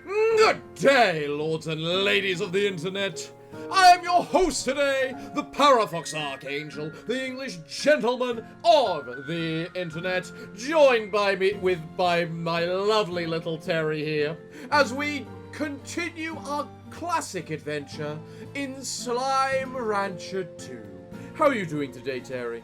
Good day, lords and ladies of the internet. I am your host today, the Parafox Archangel, the English gentleman of the internet, joined by my lovely little Terry here, as we continue our classic adventure in Slime Rancher 2. How are you doing today, Terry?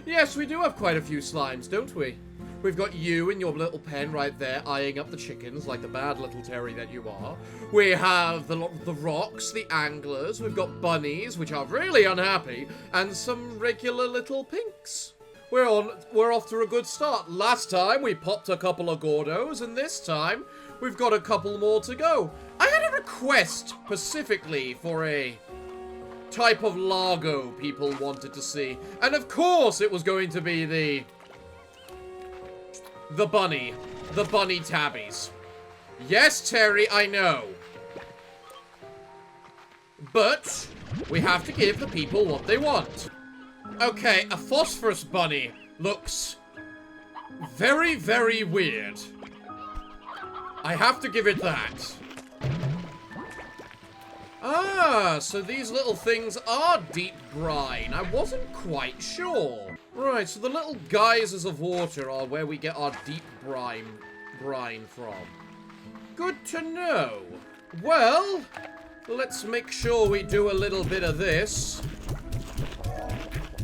Yes, we do have quite a few slimes, don't we? We've got you in your little pen right there, eyeing up the chickens like the bad little Terry that you are. We have the rocks, the anglers, we've got bunnies, which are really unhappy, and some regular little pinks. We're off to a good start. Last time we popped a couple of Gordos, and this time we've got a couple more to go. I had a request specifically for a type of Largo people wanted to see, and of course it was going to be the bunny tabbies. Yes, Terry, I know. But we have to give the people what they want. Okay, a phosphorus bunny looks very, very weird. I have to give it that. Ah, so these little things are deep brine. I wasn't quite sure. Right, so the little geysers of water are where we get our deep brine from. Good to know. Well, let's make sure we do a little bit of this,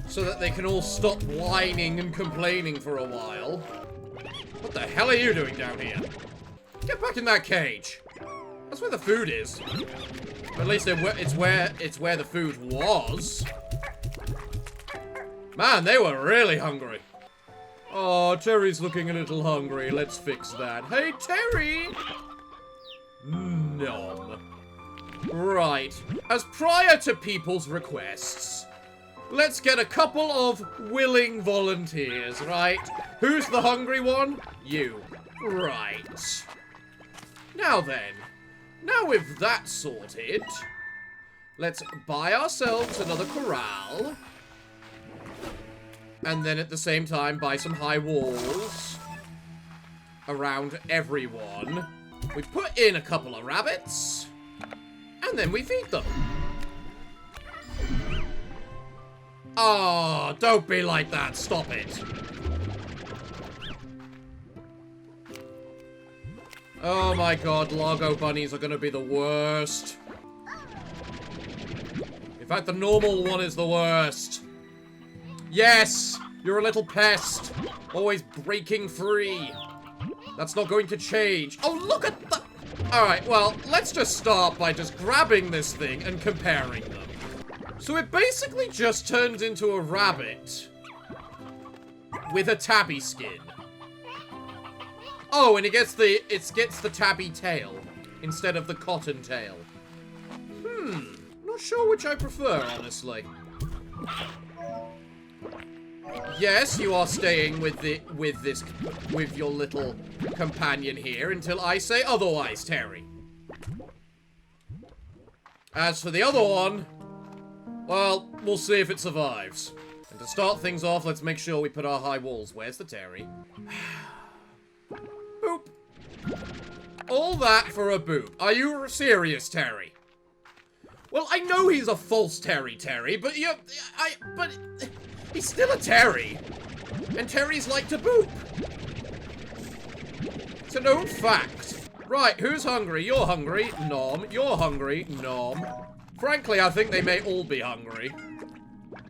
so that they can all stop whining and complaining for a while. What the hell are you doing down here? Get back in that cage. That's where the food is. At least it's where the food was. Man, they were really hungry. Oh, Terry's looking a little hungry. Let's fix that. Hey, Terry! Nom. Right. As prior to people's requests, let's get a couple of willing volunteers, right? Who's the hungry one? You. Right. Now then. Now with that sorted, let's buy ourselves another corral. And then at the same time, buy some high walls around everyone. We put in a couple of rabbits. And then we feed them. Oh, don't be like that. Stop it. Oh my god, Largo bunnies are gonna be the worst. In fact, the normal one is the worst. Yes! You're a little pest. Always breaking free. That's not going to change. Oh, look at the... Alright, well, let's just start by just grabbing this thing and comparing them. So it basically just turns into a rabbit with a tabby skin. Oh, and it gets the tabby tail instead of the cotton tail. Not sure which I prefer, honestly. Yes, you are staying with your little companion here until I say otherwise, Terry. As for the other one, well, we'll see if it survives. And to start things off, let's make sure we put our high walls. Where's the Terry? Boop. All that for a boop. Are you serious, Terry? Well, I know he's a false Terry, but he's still a Terry. And Terrys like to boop. It's a known fact. Right, who's hungry? You're hungry. Nom. You're hungry. Nom. Frankly, I think they may all be hungry.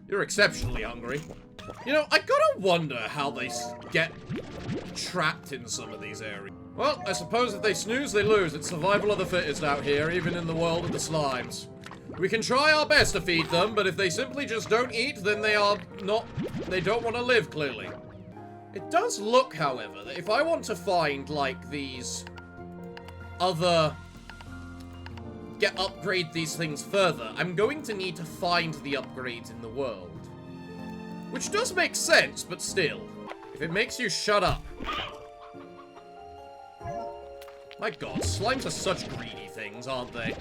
You're exceptionally hungry. You know, I gotta wonder how they get trapped in some of these areas. Well, I suppose if they snooze, they lose. It's survival of the fittest out here, even in the world of the slimes. We can try our best to feed them, but if they simply just don't eat, then they don't want to live, clearly. It does look, however, that if I want to find, like, these other... upgrade these things further, I'm going to need to find the upgrades in the world. Which does make sense, but still. If it makes you shut up. My god, slimes are such greedy things, aren't they?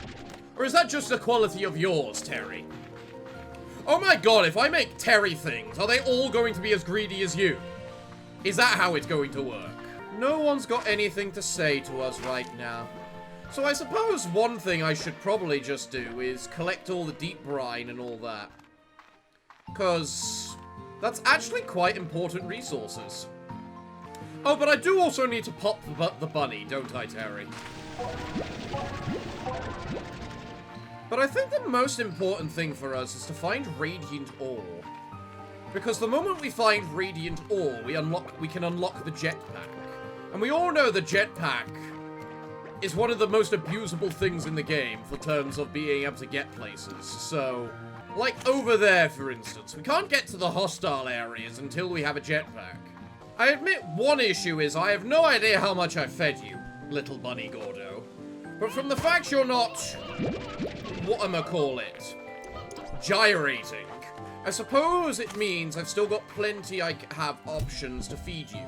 Or is that just a quality of yours, Terry? Oh my god, if I make Terry things, are they all going to be as greedy as you? Is that how it's going to work? No one's got anything to say to us right now. So I suppose one thing I should probably just do is collect all the deep brine and all that. Because that's actually quite important resources. Oh, but I do also need to pop the bunny, don't I, Terry? But I think the most important thing for us is to find radiant ore. Because the moment we find radiant ore, we can unlock the jetpack. And we all know the jetpack is one of the most abusable things in the game for terms of being able to get places. So, like over there, for instance, we can't get to the hostile areas until we have a jetpack. I admit one issue is I have no idea how much I've fed you, little bunny Gordo. But from the fact you're not, whatchamacallit, gyrating, I suppose it means I've still got plenty I have options to feed you.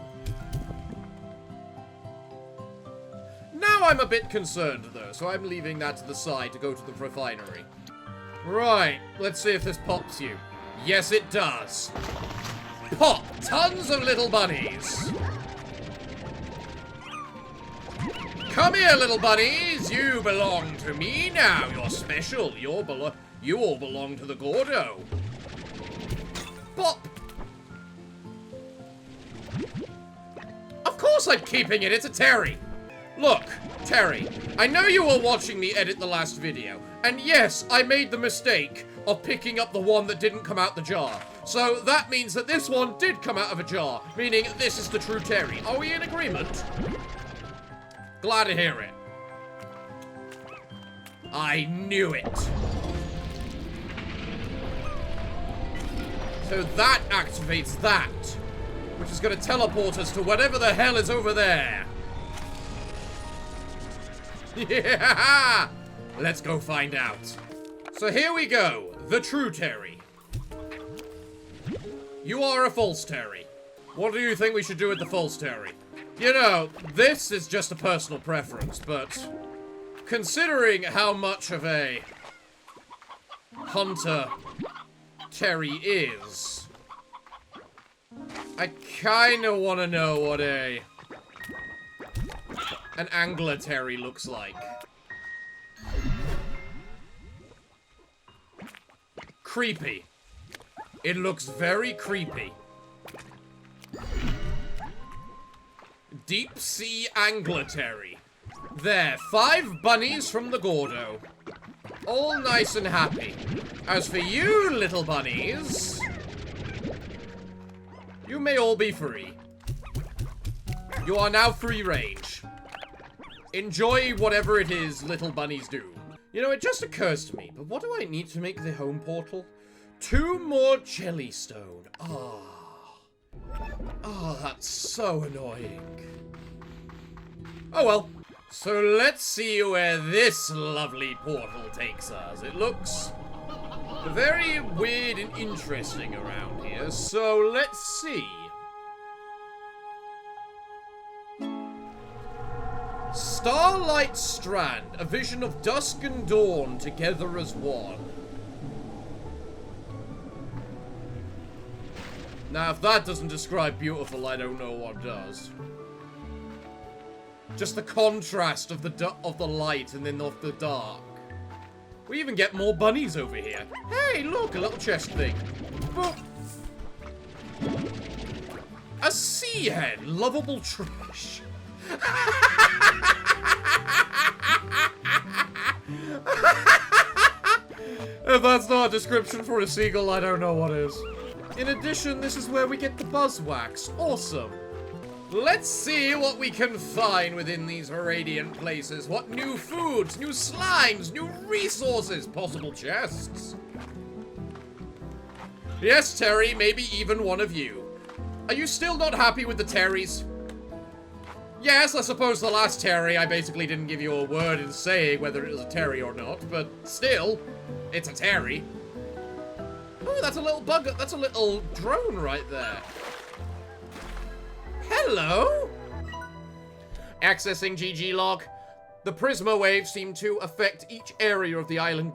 Now I'm a bit concerned though, so I'm leaving that to the side to go to the refinery. Right, let's see if this pops you. Yes, it does. Pop! Tons of little bunnies! Come here, little bunnies! You belong to me now. You're special. You all belong to the Gordo. Pop! Of course I'm keeping it. It's a Terry. Look, Terry, I know you were watching me edit the last video, and yes, I made the mistake of picking up the one that didn't come out the jar. So that means that this one did come out of a jar, meaning this is the true Terry. Are we in agreement? Glad to hear it. I knew it. So that activates that, which is going to teleport us to whatever the hell is over there. Yeah! Let's go find out. So here we go. The true Terry. You are a false Terry. What do you think we should do with the false Terry? You know, this is just a personal preference, but considering how much of a hunter Terry is, I kinda wanna know what an angler Terry looks like. Creepy. It looks very creepy. Deep sea angler Terry. There, 5 bunnies from the Gordo. All nice and happy. As for you, little bunnies, you may all be free. You are now free range. Enjoy whatever it is little bunnies do. You know, it just occurs to me, but what do I need to make the home portal? 2 more jellystone. That's so annoying. Oh well. So let's see where this lovely portal takes us. It looks very weird and interesting around here, so let's see. Starlight Strand, a vision of dusk and dawn together as one. Now, if that doesn't describe beautiful, I don't know what does. Just the contrast of the light and then of the dark. We even get more bunnies over here. Hey, look, a little chest thing. Boop. A sea hen, lovable trash. If that's not a description for a seagull, I don't know what is. In addition, this is where we get the buzzwax. Awesome. Let's see what we can find within these radiant places. What new foods, new slimes, new resources, possible chests. Yes, Terry, maybe even one of you. Are you still not happy with the Terrys? Yes, I suppose the last Terry, I basically didn't give you a word in saying whether it was a Terry or not, but still, it's a Terry. Oh, that's a little bug, that's a little drone right there. Hello? Accessing GG log. The Prisma waves seem to affect each area of the island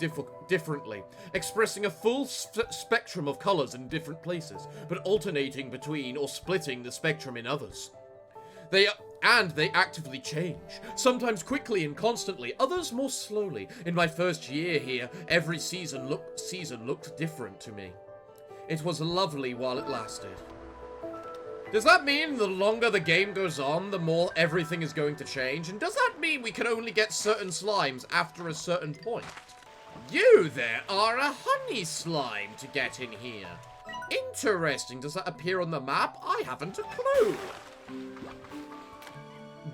differently, expressing a full spectrum of colors in different places, but alternating between or splitting the spectrum in others. They And they actively change, sometimes quickly and constantly, others more slowly. In my first year here, every season looked different to me. It was lovely while it lasted. Does that mean the longer the game goes on, the more everything is going to change? And does that mean we can only get certain slimes after a certain point? You there are a honey slime to get in here. Interesting. Does that appear on the map? I haven't a clue.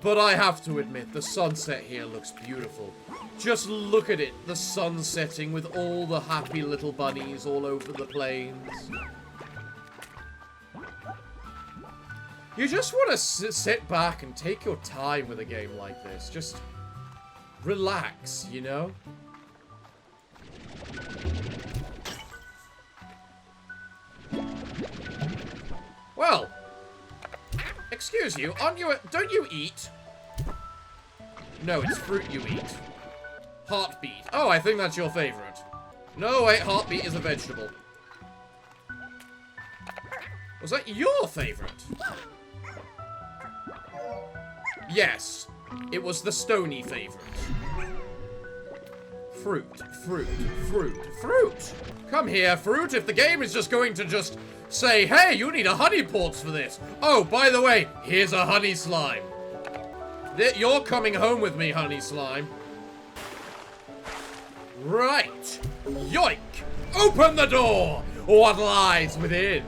But I have to admit, the sunset here looks beautiful. Just look at it, the sun setting with all the happy little bunnies all over the plains. You just want to sit back and take your time with a game like this. Just relax, you know? Well, excuse you, don't you eat? No, it's fruit you eat. Heartbeat. Oh, I think that's your favorite. No, wait, heartbeat is a vegetable. Was that your favorite? Yes, it was the stony favorite. Fruit, fruit, fruit, fruit. Come here, fruit. If the game is just going to say, hey, you need a honey ports for this. Oh, by the way, here's a honey slime. You're coming home with me, honey slime. Right. Yoink. Open the door. What lies within?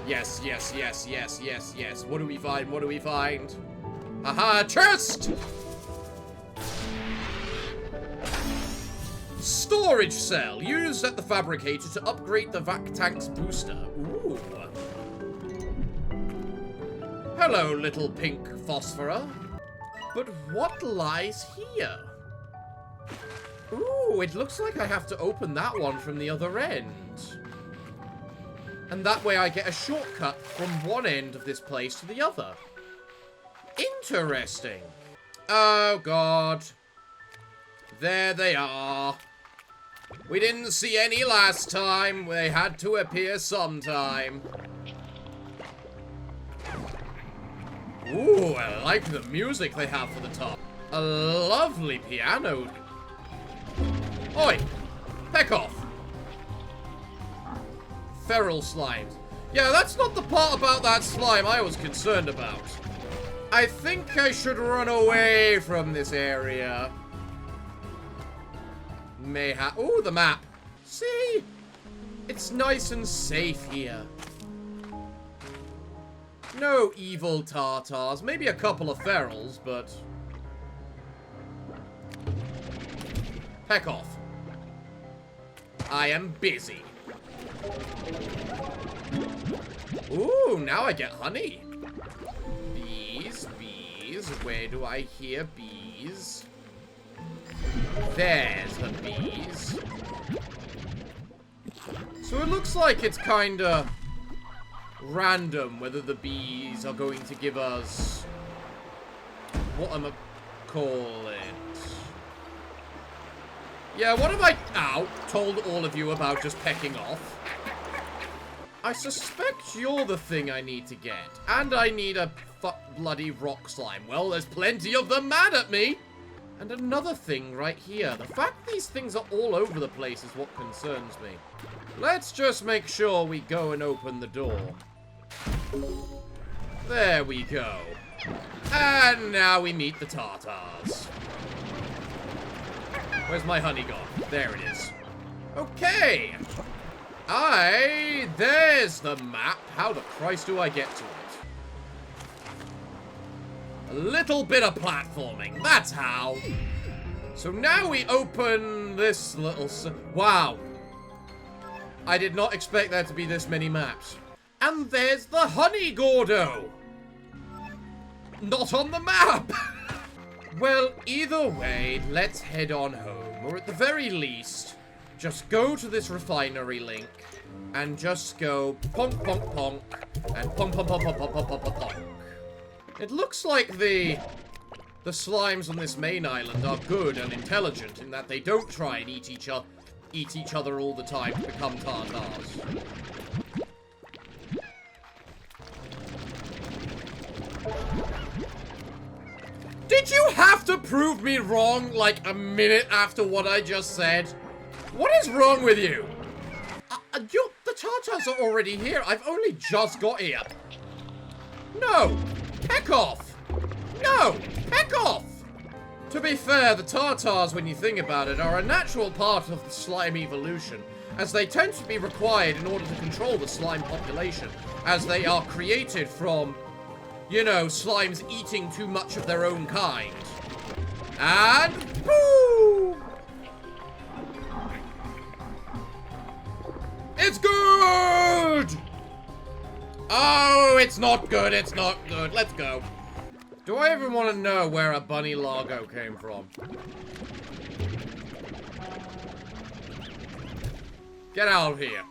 Yes, yes, yes, yes, yes, yes. What do we find? What do we find? Haha, chest! Storage cell. Used at the fabricator to upgrade the vac tank's booster. Ooh. Hello, little pink phosphorer. But what lies here? Ooh, it looks like I have to open that one from the other end. And that way I get a shortcut from one end of this place to the other. Interesting. Oh, God. There they are. We didn't see any last time. They had to appear sometime. Ooh, I like the music they have for the top. A lovely piano. Oi! Peck off! Feral slimes. Yeah, that's not the part about that slime I was concerned about. I think I should run away from this area. Ooh, the map. See? It's nice and safe here. No evil tartars. Maybe a couple of ferals, but... Heck off. I am busy. Ooh, now I get honey. Bees, bees. Where do I hear bees? There's the bees. So it looks like it's kinda random whether the bees are going to give us... What am I call it? Yeah, what have I told all of you about just pecking off? I suspect you're the thing I need to get. And I need a bloody rock slime. Well, there's plenty of them mad at me. And another thing right here. The fact these things are all over the place is what concerns me. Let's just make sure we go and open the door. There we go. And now we meet the tartars. Where's my honey gone? There it is. Okay. There's the map. How the Christ do I get to it? A little bit of platforming. That's how. So now we open this little... Wow. I did not expect there to be this many maps. And there's the Honey Gordo. Not on the map. Well, either way, let's head on home. Or at the very least, just go to this refinery link and just go ponk, ponk, ponk, and ponk, ponk, ponk, ponk, ponk, ponk, ponk, ponk, ponk. It looks like the slimes on this main island are good and intelligent in that they don't try and eat each other all the time to become tartars. Did you have to prove me wrong like a minute after what I just said? What is wrong with you? The Tartars are already here. I've only just got here. No! Heck off! No! Heck off! To be fair, the Tartars, when you think about it, are a natural part of the slime evolution, as they tend to be required in order to control the slime population, as they are created from, you know, slimes eating too much of their own kind. And boom! It's good! Oh, it's not good, it's not good. Let's go. Do I even want to know where a bunny logo came from? Get out of here.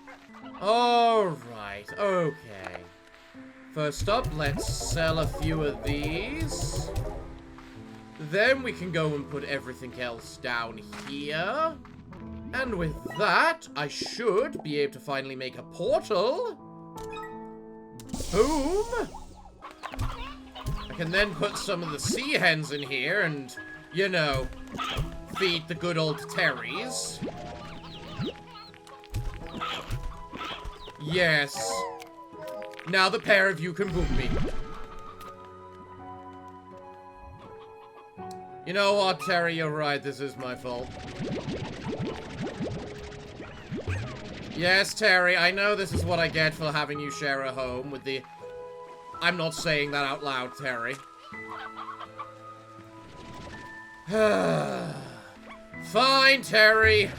Alright, okay. First up, let's sell a few of these. Then we can go and put everything else down here. And with that, I should be able to finally make a portal. Boom! I can then put some of the sea hens in here and, you know, feed the good old Terrys. Yes. Now the pair of you can boom me. You know what, Terry, you're right. This is my fault. Yes, Terry, I know this is what I get for having you share a home with the... I'm not saying that out loud, Terry. Fine, Terry.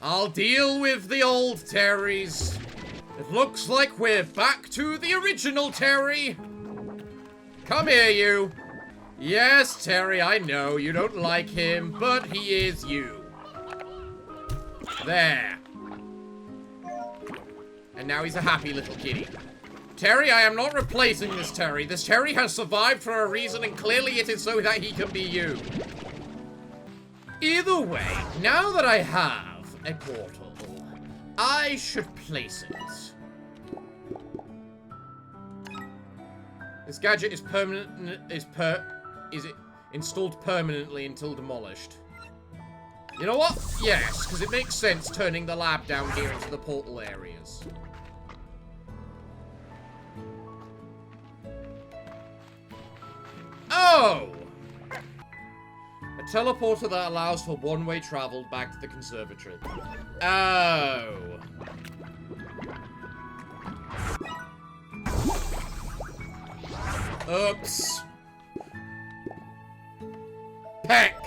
I'll deal with the old Terrys. It looks like we're back to the original Terry. Come here, you. Yes, Terry, I know you don't like him, but he is you. There. And now he's a happy little kitty. Terry, I am not replacing this Terry. This Terry has survived for a reason, and clearly it is so that he can be you. Either way, now that I have a portal, I should place it. This gadget is installed permanently until demolished. You know what? Yes, because it makes sense turning the lab down here into the portal areas. Oh! A teleporter that allows for one-way travel back to the conservatory. Oh. Oops. Heck.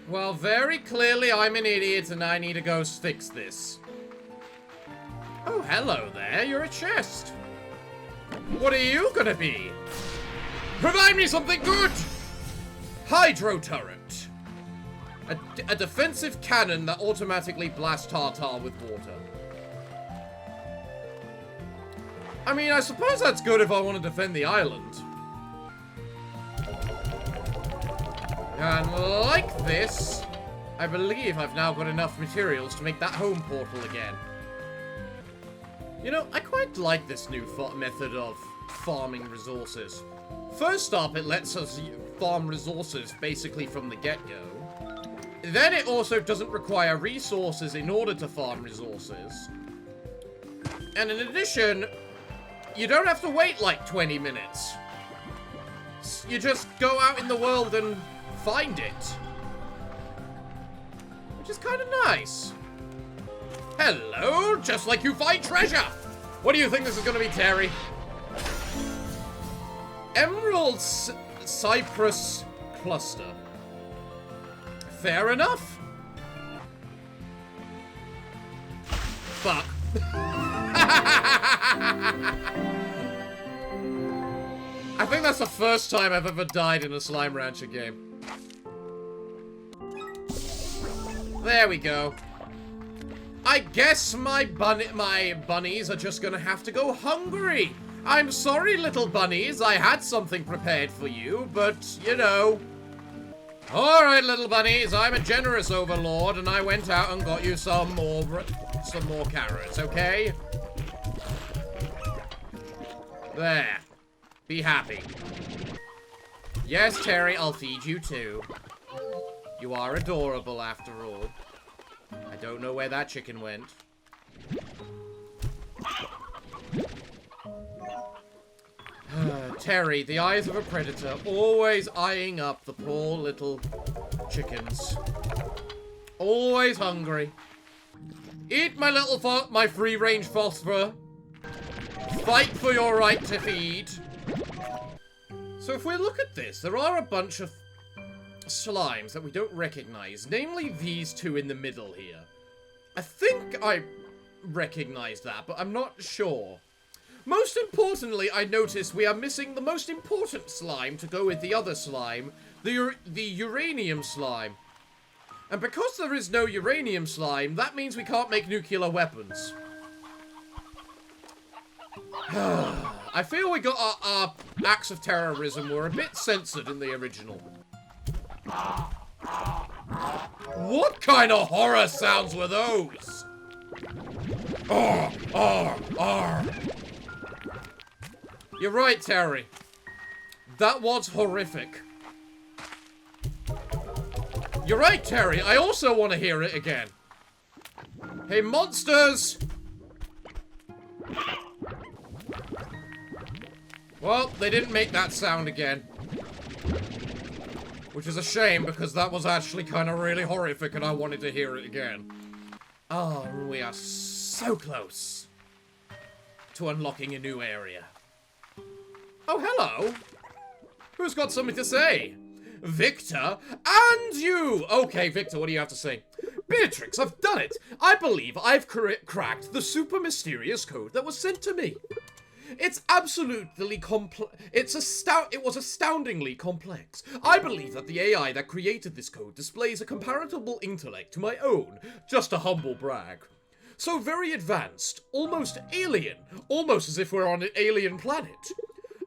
Well, very clearly I'm an idiot and I need to go fix this. Oh, hello there. You're a chest. What are you gonna be? Provide me something good! Hydro turret. A defensive cannon that automatically blasts Tartar with water. I mean, I suppose that's good if I want to defend the island. And like this, I believe I've now got enough materials to make that home portal again. You know, I quite like this new method of farming resources. First up, it lets us farm resources basically from the get-go. Then it also doesn't require resources in order to farm resources. And in addition, you don't have to wait like 20 minutes. You just go out in the world and find it. Which is kind of nice. Hello, just like you find treasure. What do you think this is going to be, Terry? Emerald Cypress Cluster. Fair enough. Fuck. I think that's the first time I've ever died in a Slime Rancher game. There we go. I guess my bunnies are just gonna have to go hungry. I'm sorry, little bunnies. I had something prepared for you, but, you know. Alright, little bunnies. I'm a generous overlord, and I went out and got you some more carrots, okay? There. Be happy. Yes, Terry, I'll feed you too. You are adorable after all. I don't know where that chicken went. Terry, the eyes of a predator, always eyeing up the poor little chickens. Always hungry. Eat my little my free-range phosphor. Fight for your right to feed. So if we look at this, there are a bunch of slimes that we don't recognize, namely these two in the middle here. I think I recognize that, but I'm not sure. Most importantly, I notice we are missing the most important slime to go with the other slime, the uranium slime. And because there is no uranium slime, that means we can't make nuclear weapons. I feel we got our acts of terrorism were a bit censored in the original. What kind of horror sounds were those? You're right, Terry. That was horrific. You're right, Terry. I also want to hear it again. Hey, monsters! Well, they didn't make that sound again. Which is a shame, because that was actually kind of really horrific and I wanted to hear it again. Oh, we are so close to unlocking a new area. Oh, hello. Who's got something to say? Victor, and you! Okay, Victor, what do you have to say? Beatrix, I've done it! I believe I've cracked the super mysterious code that was sent to me. It's absolutely it was astoundingly complex. I believe that the AI that created this code displays a comparable intellect to my own. Just a humble brag. So very advanced, almost alien, almost as if we're on an alien planet.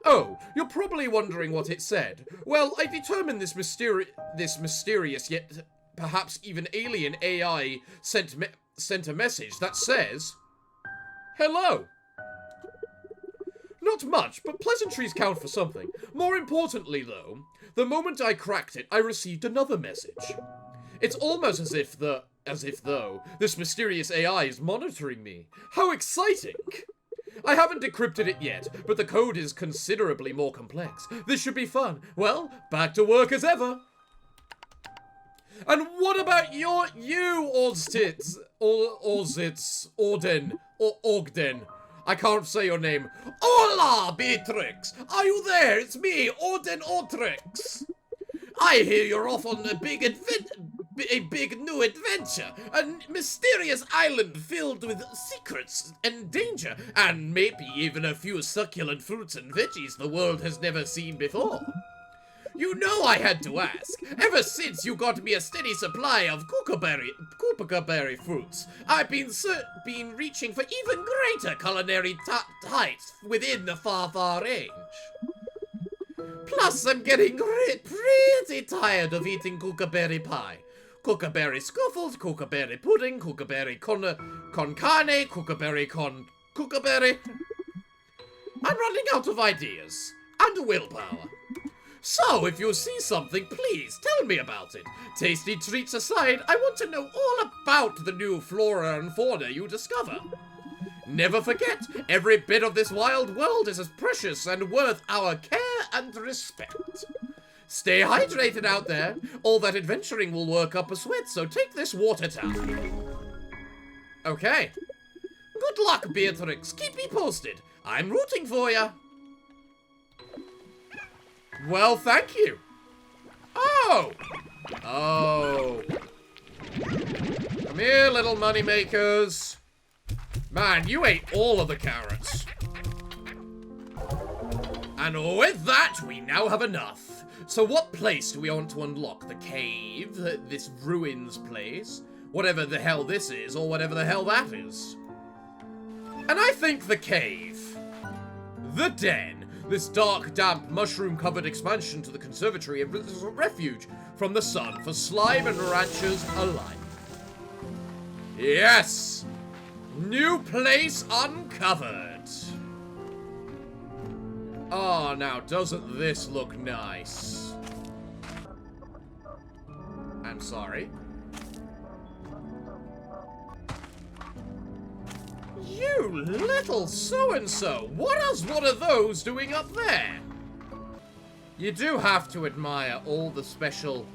Oh, you're probably wondering what it said. Well, I determined this mysterious yet perhaps even alien AI sent a message that says, "Hello." Not much, but pleasantries count for something. More importantly, though, the moment I cracked it, I received another message. It's almost as if though, this mysterious AI is monitoring me. How exciting! I haven't decrypted it yet, but the code is considerably more complex. This should be fun. Well, back to work as ever. And what about you, Ogden? I can't say your name. Hola, Beatrix! Are you there? It's me, Odin Otrix. I hear you're off on a big new adventure. A mysterious island filled with secrets and danger, and maybe even a few succulent fruits and veggies the world has never seen before. You know I had to ask. Ever since you got me a steady supply of kookaberry fruits, I've been reaching for even greater culinary heights within the far range. Plus, I'm getting pretty tired of eating kookaberry pie. Kookaberry scuffles, kookaberry pudding, kookaberry con carne, kookaberry con kookaberry. I'm running out of ideas and willpower. So, if you see something, please tell me about it. Tasty treats aside, I want to know all about the new flora and fauna you discover. Never forget, every bit of this wild world is as precious and worth our care and respect. Stay hydrated out there. All that adventuring will work up a sweat, so take this water towel. Okay. Good luck, Beatrix. Keep me posted. I'm rooting for ya. Well, thank you. Oh! Oh. Come here, little moneymakers. Man, you ate all of the carrots. And with that, we now have enough. So what place do we want to unlock? The cave? This ruins place? Whatever the hell this is, or whatever the hell that is. And I think the cave. The den. This dark, damp, mushroom-covered expansion to the conservatory is a refuge from the sun for slime and ranchers alike. Yes! New place uncovered. Oh, now, doesn't this look nice? I'm sorry. You little so-and-so! What is one of those doing up there? You do have to admire all the special...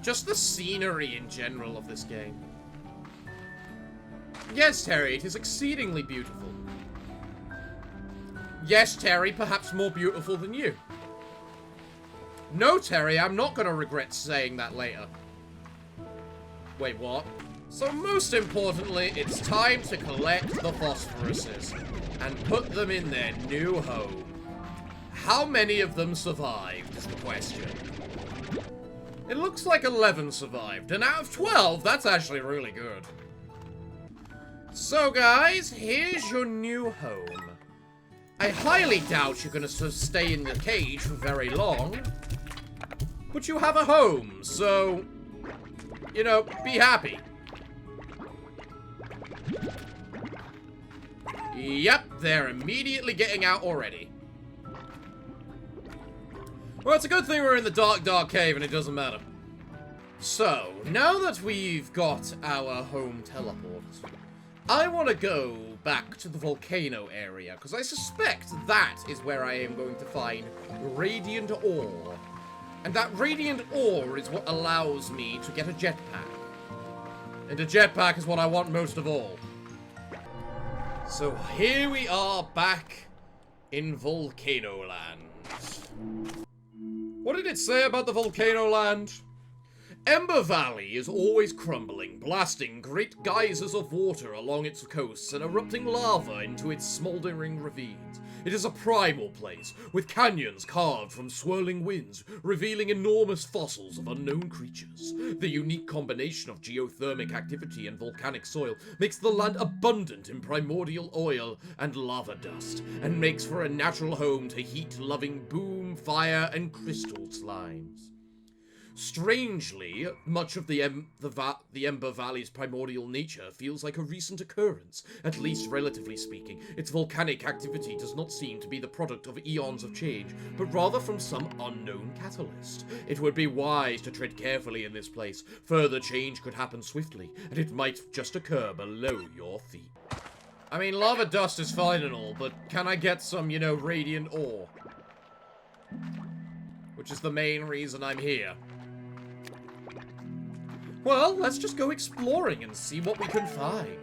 just the scenery in general of this game. Yes, Terry, it is exceedingly beautiful. Yes, Terry, perhaps more beautiful than you. No, Terry, I'm not going to regret saying that later. Wait, what? So most importantly, it's time to collect the phosphoruses and put them in their new home. How many of them survived is the question. It looks like 11 survived, and out of 12, that's actually really good. So guys, here's your new home. I highly doubt you're going to stay in the cage for very long. But you have a home, so, you know, be happy. Yep, they're immediately getting out already. Well, it's a good thing we're in the dark, dark cave and it doesn't matter. So, now that we've got our home teleport, I want to go back to the volcano area, because I suspect that is where I am going to find radiant ore. And that radiant ore is what allows me to get a jetpack. And a jetpack is what I want most of all. So here we are back in Volcano Land. What did it say about the Volcano Land? Ember Valley is always crumbling, blasting great geysers of water along its coasts and erupting lava into its smoldering ravines. It is a primal place, with canyons carved from swirling winds, revealing enormous fossils of unknown creatures. The unique combination of geothermic activity and volcanic soil makes the land abundant in primordial oil and lava dust, and makes for a natural home to heat-loving boom, fire, and crystal slimes. Strangely, much of the Ember Valley's primordial nature feels like a recent occurrence, at least relatively speaking. Its volcanic activity does not seem to be the product of eons of change, but rather from some unknown catalyst. It would be wise to tread carefully in this place. Further change could happen swiftly, and it might just occur below your feet. I mean, lava dust is fine and all, but can I get some, you know, radiant ore? Which is the main reason I'm here. Well, let's just go exploring and see what we can find.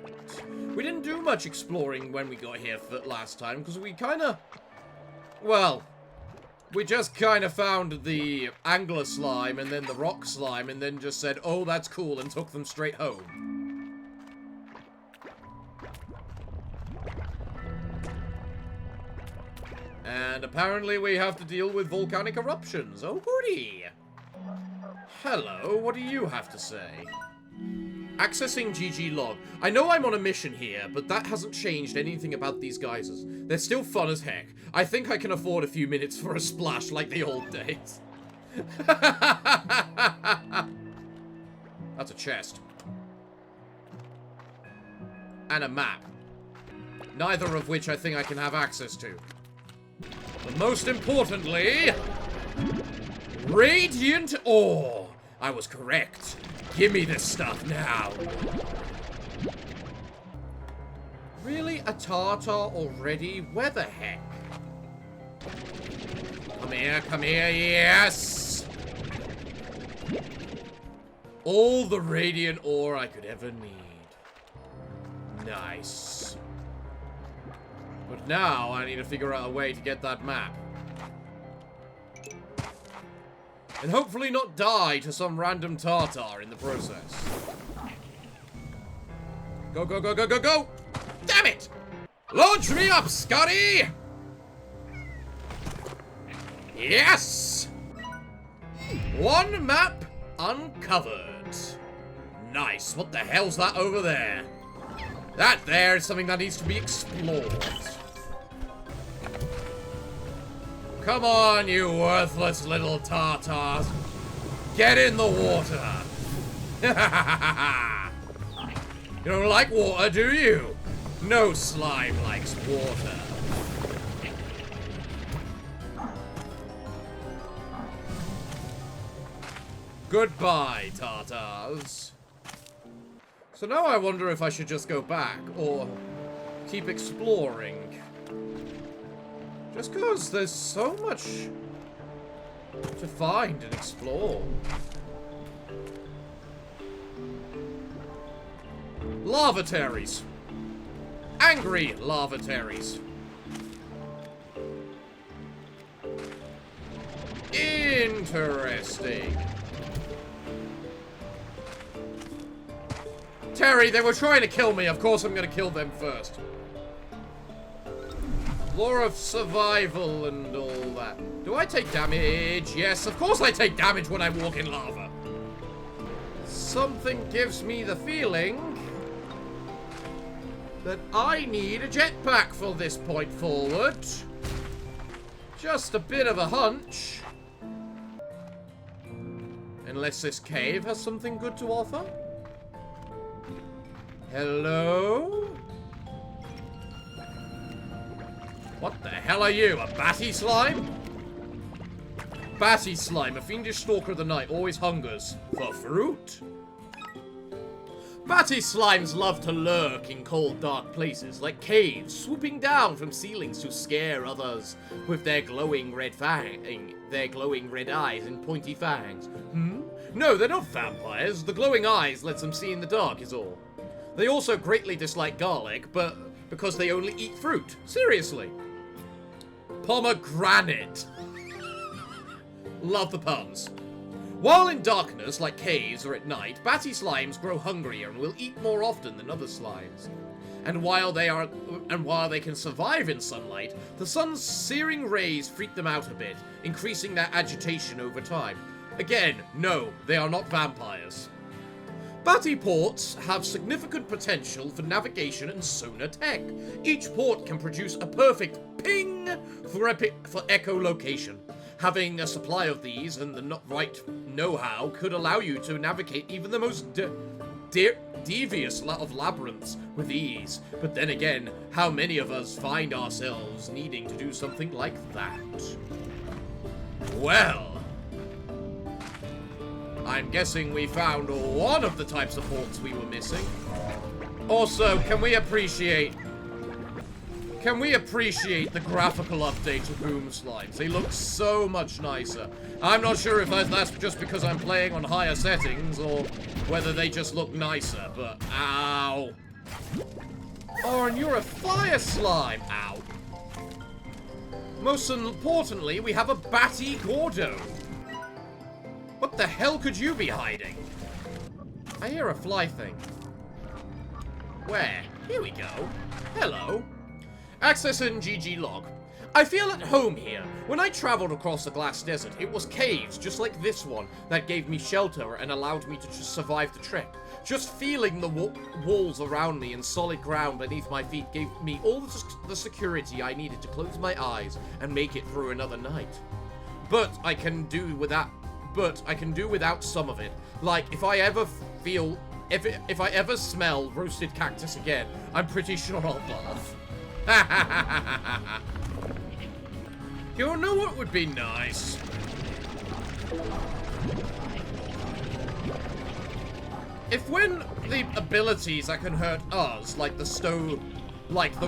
We didn't do much exploring when we got here last time, because we kinda... well, we just kinda found the angler slime and then the rock slime and then just said, oh, that's cool, and took them straight home. And apparently we have to deal with volcanic eruptions. Oh, goody! Hello, what do you have to say? Accessing GG log. I know I'm on a mission here, but that hasn't changed anything about these geysers. They're still fun as heck. I think I can afford a few minutes for a splash like the old days. That's a chest. And a map. Neither of which I think I can have access to. But most importantly... radiant ore! I was correct. Give me this stuff now. Really? A tartar already? Where the heck? Come here, yes! All the radiant ore I could ever need. Nice. But now I need to figure out a way to get that map. And hopefully not die to some random tartar in the process. Go, go, go, go, go, go! Damn it! Launch me up, Scotty! Yes! One map uncovered. Nice. What the hell's that over there? That there is something that needs to be explored. Come on, you worthless little tartars. Get in the water. You don't like water, do you? No slime likes water. Goodbye, tartars. So now I wonder if I should just go back, or keep exploring. Just because there's so much to find and explore. Lavataries. Angry lavataries. Interesting. Terry, they were trying to kill me. Of course I'm gonna kill them first. Law of survival and all that. Do I take damage? Yes, of course I take damage when I walk in lava. Something gives me the feeling that I need a jetpack for this point forward. Just a bit of a hunch. Unless this cave has something good to offer. Hello? What the hell are you? A batty slime? Batty slime, a fiendish stalker of the night, always hungers for fruit. Batty slimes love to lurk in cold, dark places, like caves, swooping down from ceilings to scare others with their glowing red eyes and pointy fangs. No, they're not vampires. The glowing eyes lets them see in the dark is all. They also greatly dislike garlic, but because they only eat fruit. Seriously. Pomegranate. Love the puns. While in darkness, like caves or at night, batty slimes grow hungrier and will eat more often than other slimes. And while they can survive in sunlight, the sun's searing rays freak them out a bit, increasing their agitation over time. Again, no, they are not vampires. Batty ports have significant potential for navigation and sonar tech. Each port can produce a perfect ping for echolocation. Having a supply of these and the right know-how could allow you to navigate even the most devious of labyrinths with ease. But then again, how many of us find ourselves needing to do something like that? Well, I'm guessing we found one of the types of ports we were missing. Also, can we appreciate the graphical update to Boom Slimes? They look so much nicer. I'm not sure if that's just because I'm playing on higher settings or whether they just look nicer, but ow. Oh, and you're a fire slime. Ow. Most importantly, we have a Batty Gordo. What the hell could you be hiding? I hear a fly thing. Where? Here we go. Hello. Access in GG log. I feel at home here. When I traveled across the glass desert, it was caves just like this one that gave me shelter and allowed me to just survive the trek. Just feeling the walls around me and solid ground beneath my feet gave me all the security I needed to close my eyes and make it through another night. But I can do without some of it. Like, if I ever smell roasted cactus again, I'm pretty sure I'll barf. You know what would be nice? If when the abilities that can hurt us, like the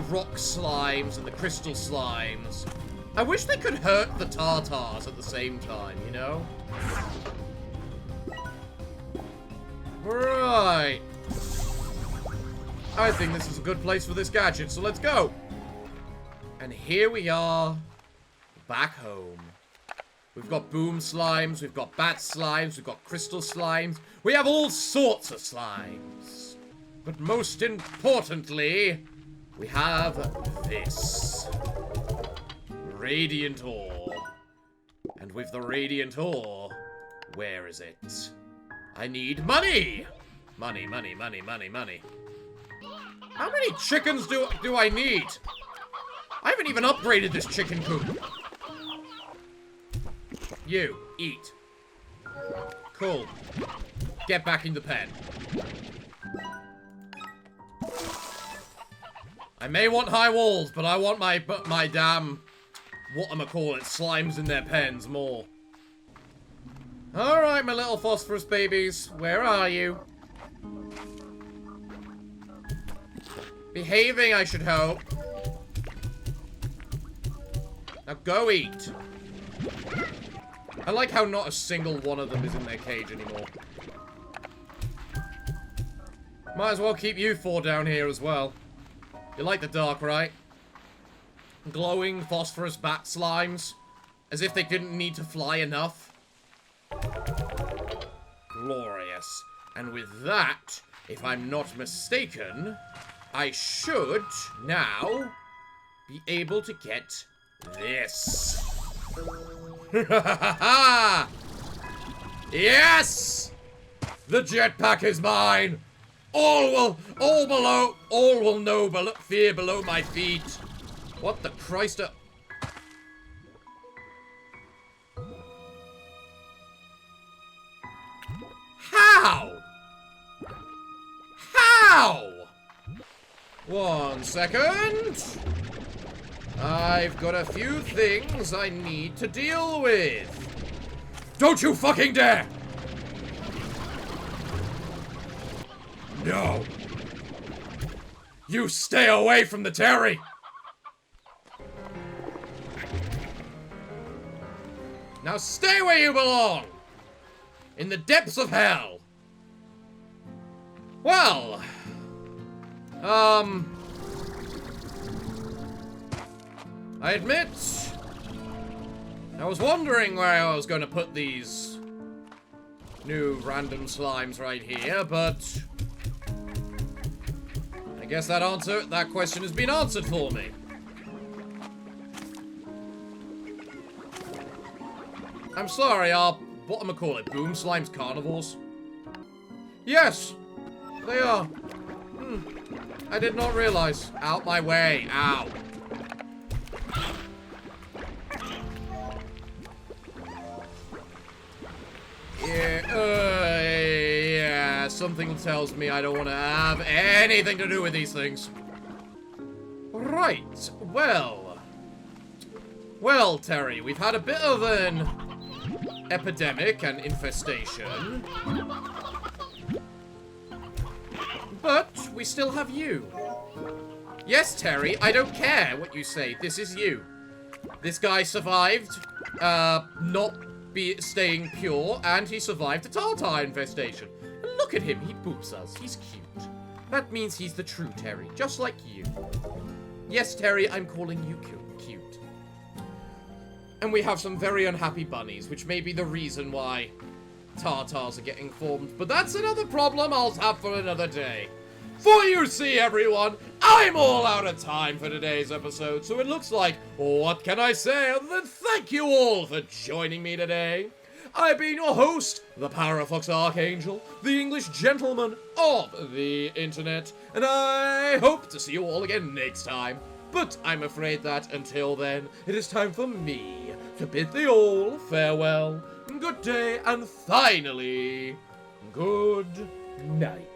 rock slimes and the crystal slimes, I wish they could hurt the tartars at the same time, you know? Right. I think this is a good place for this gadget, so let's go. And here we are, back home. We've got boom slimes, we've got bat slimes, we've got crystal slimes. We have all sorts of slimes. But most importantly, we have this. Radiant ore. And with the radiant ore, where is it? I need money! Money, money, money, money, money. How many chickens do I need? I haven't even upgraded this chicken coop. You, eat. Cool. Get back in the pen. I may want high walls, but I want my damn, whatchamacallit, slimes in their pens more. Alright, my little phosphorus babies. Where are you? Behaving, I should hope. Now go eat. I like how not a single one of them is in their cage anymore. Might as well keep you four down here as well. You like the dark, right? Glowing phosphorus bat slimes. As if they didn't need to fly enough. Glorious. And with that, if I'm not mistaken, I should now be able to get this. Yes! The jetpack is mine! All will know fear below my feet. What the Christ? How? How? 1 second. I've got a few things I need to deal with. Don't you fucking dare! No. You stay away from the Terry! Now stay where you belong! In the depths of hell! Well... I admit... I was wondering where I was going to put these new random slimes right here, but... I guess that question has been answered for me. I'm sorry, what boom slimes carnivores? Yes, they are. I did not realize. Out my way, ow. Yeah, something tells me I don't want to have anything to do with these things. Right, well, Terry, we've had a bit of an epidemic and infestation, but we still have you. Yes, Terry, I don't care what you say. This is you. This guy survived, staying pure, and he survived a tartar infestation. And look at him, he boops us. He's cute. That means he's the true Terry, just like you. Yes, Terry, I'm calling you cute. And we have some very unhappy bunnies, which may be the reason why tartars are getting formed. But that's another problem I'll have for another day. For you see, everyone, I'm all out of time for today's episode, so it looks like, what can I say other than thank you all for joining me today. I've been your host, the Parafox Archangel, the English gentleman of the internet, and I hope to see you all again next time. But I'm afraid that until then, it is time for me to bid thee all farewell, good day, and finally, good night.